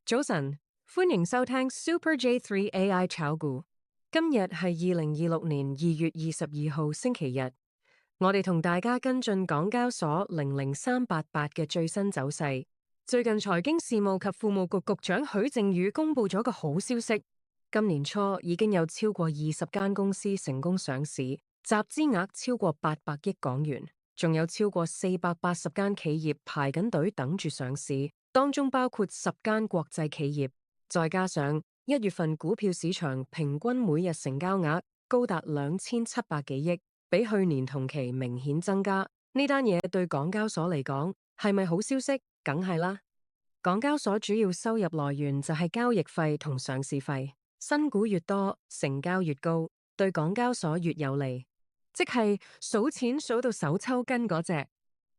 早晨，歡迎收聽 Super J3 AI 炒股。今日係2026年2月22號星期日，我哋同大家跟進港交所00388嘅最新走勢。最近財經事務及庫務局局長許正宇公布咗個好消息，今年初已經有超過20間公司成功上市，集資額超過800億港元，仲有超過480間企業排緊隊等住上市。當中包括10間國際企業，再加上1月份股票市場平均每日成交額高達2700幾億，比去年同期明顯增加。呢單嘢對港交所嚟講係咪好消息？梗係啦。港交所主要收入來源就係交易費同上市費，新股越多，成交越高，對港交所越有利，即係數錢數到手抽筋嗰隻。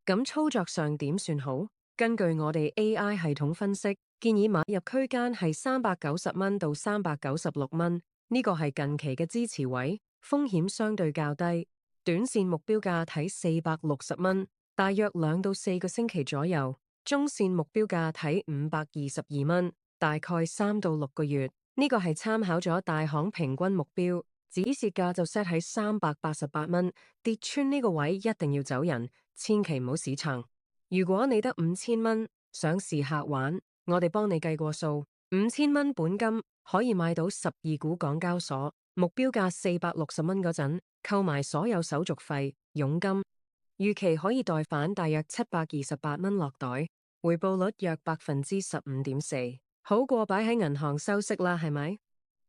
咁操作上點算好？根據我哋 AI 系統分析，建議買入區間係390蚊到396蚊，呢個係近期嘅支持位，風險相對較低。短線目標價睇460蚊，大約2到4個星期左右。中線目標價睇522蚊，大概3到6個月。呢個係參考咗大行平均目標，止蝕價就 set 喺388蚊，跌穿呢個位一定要走人，千祈唔好死撐。如果你得5000蚊，想試客玩，我哋幫你計過數，5000蚊本金可以買到12股港交所，目標價460蚊嗰陣，扣埋所有手續費、佣金，預期可以代返大約728蚊落袋，回報率約15.4%，好過擺喺銀行收息啦，係咪？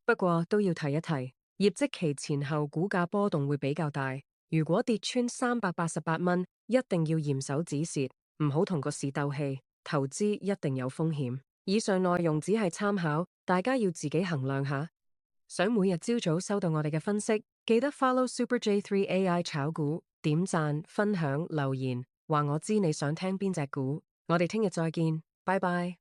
不過都要提一提，業績期前後股價波動會比較大，如果跌穿388蚊，一定要嚴守止蝕。唔好同個市鬥氣，投資一定有風險。以上內容只係參考，大家要自己衡量下。想每日朝早收到我哋嘅分析，記得 follow Super J3 AI 炒股，點讚、分享、留言，話我知你想聽邊隻股。我哋聽日再見，拜拜。